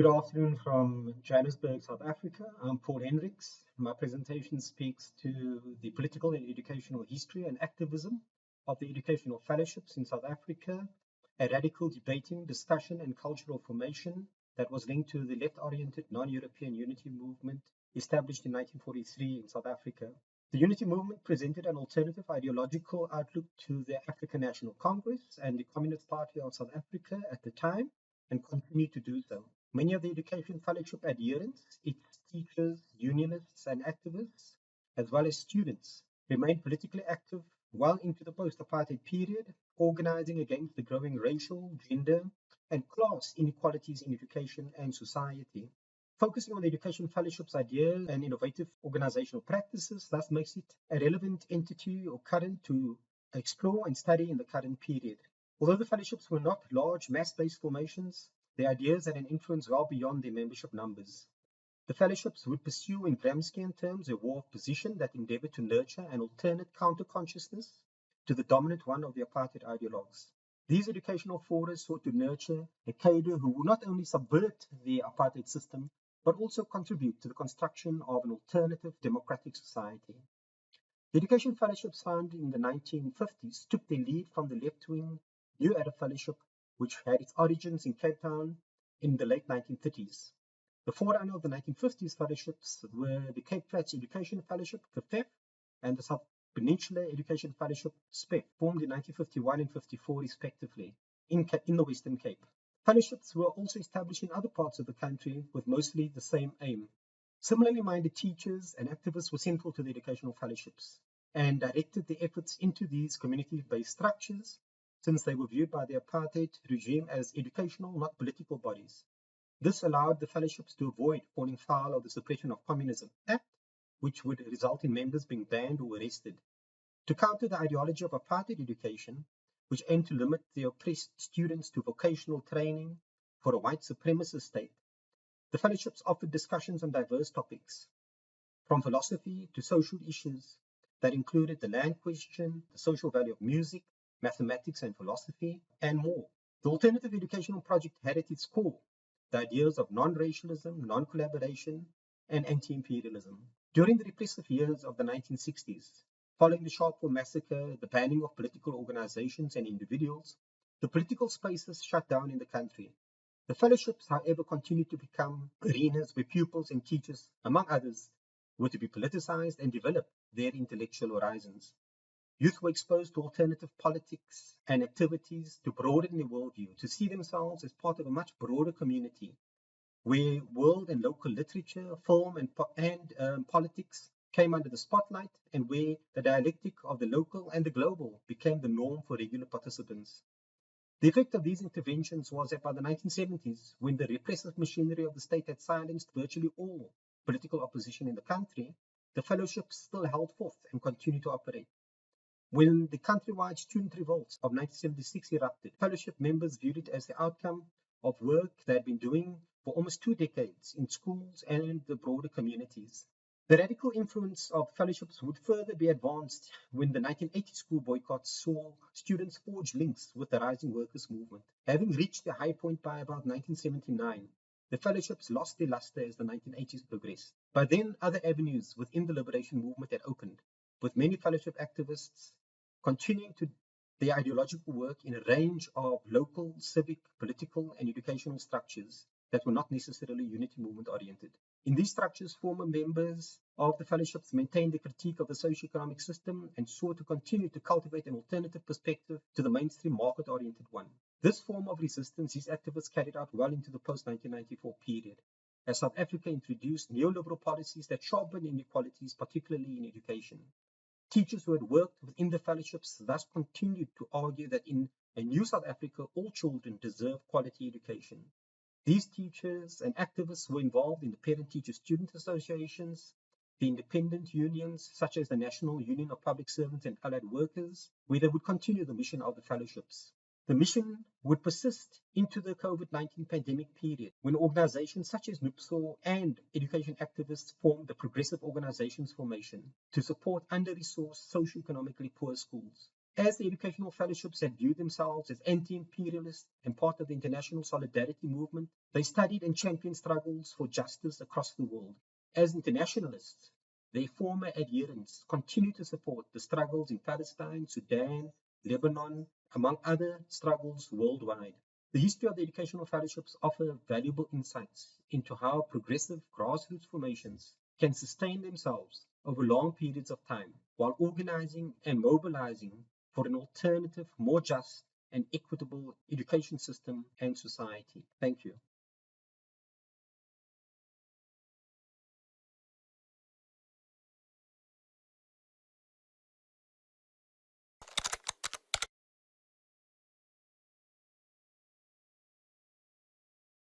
Good afternoon from Johannesburg, South Africa. I'm Paul Hendricks. My presentation speaks to the political and educational history and activism of the educational fellowships in South Africa, a radical debating, discussion, and cultural formation that was linked to the left-oriented non-European unity movement established in 1943 in South Africa. The unity movement presented an alternative ideological outlook to the African National Congress and the Communist Party of South Africa at the time, and continued to do so. Many of the education fellowship adherents, its teachers, unionists, and activists, as well as students, remained politically active well into the post-apartheid period, organizing against the growing racial, gender, and class inequalities in education and society. Focusing on the education fellowship's ideas and innovative organizational practices thus makes it a relevant entity or current to explore and study in the current period. Although the fellowships were not large mass-based formations, their ideas had an influence well beyond their membership numbers. The fellowships would pursue in Gramscian terms a war of position that endeavored to nurture an alternate counter-consciousness to the dominant one of the apartheid ideologues. These educational forums sought to nurture a cadre who would not only subvert the apartheid system, but also contribute to the construction of an alternative democratic society. The education fellowships founded in the 1950s took their lead from the left-wing New Era Fellowship, which had its origins in Cape Town in the late 1930s. The forerunner of the 1950s fellowships were the Cape Flats Education Fellowship, CAFEF, and the South Peninsula Education Fellowship, SPEF, formed in 1951 and 54 respectively, in the Western Cape. Fellowships were also established in other parts of the country with mostly the same aim. Similarly minded teachers and activists were central to the educational fellowships and directed their efforts into these community-based structures, since they were viewed by the apartheid regime as educational, not political bodies. This allowed the fellowships to avoid falling foul of the Suppression of Communism Act, which would result in members being banned or arrested. To counter the ideology of apartheid education, which aimed to limit the oppressed students to vocational training for a white supremacist state, the fellowships offered discussions on diverse topics, from philosophy to social issues that included the land question, the social value of music, mathematics and philosophy, and more. The alternative educational project had at its core the ideas of non-racialism, non-collaboration, and anti-imperialism. During the repressive years of the 1960s, following the Sharpeville massacre, the banning of political organizations and individuals, the political spaces shut down in the country. The fellowships, however, continued to become arenas where pupils and teachers, among others, were to be politicized and develop their intellectual horizons. Youth were exposed to alternative politics and activities to broaden their worldview, to see themselves as part of a much broader community, where world and local literature, film, and politics came under the spotlight, and where the dialectic of the local and the global became the norm for regular participants. The effect of these interventions was that by the 1970s, when the repressive machinery of the state had silenced virtually all political opposition in the country, the fellowships still held forth and continued to operate. When the countrywide student revolts of 1976 erupted, fellowship members viewed it as the outcome of work they had been doing for almost 2 decades in schools and in the broader communities. The radical influence of fellowships would further be advanced when the 1980 school boycotts saw students forge links with the rising workers' movement. Having reached their high point by about 1979, the fellowships lost their luster as the 1980s progressed. By then, other avenues within the liberation movement had opened, with many fellowship activists continuing to their ideological work in a range of local, civic, political, and educational structures that were not necessarily unity movement oriented. In these structures, former members of the fellowships maintained the critique of the socio-economic system and sought to continue to cultivate an alternative perspective to the mainstream market-oriented one. This form of resistance these activists carried out well into the post-1994 period, as South Africa introduced neoliberal policies that sharpened inequalities, particularly in education. Teachers who had worked within the fellowships thus continued to argue that in a new South Africa, all children deserve quality education. These teachers and activists were involved in the parent-teacher-student associations, the independent unions, such as the National Union of Public Servants and Allied Workers, where they would continue the mission of the fellowships. The mission would persist into the COVID-19 pandemic period, when organizations such as NUPSO and education activists formed the Progressive Organizations Formation to support under-resourced, socio-economically poor schools. As the educational fellowships had viewed themselves as anti-imperialist and part of the international solidarity movement, they studied and championed struggles for justice across the world. As internationalists, their former adherents continue to support the struggles in Palestine, Sudan, Lebanon, among other struggles worldwide. The history of the educational fellowships offer valuable insights into how progressive grassroots formations can sustain themselves over long periods of time while organizing and mobilizing for an alternative, more just and equitable education system and society. Thank you.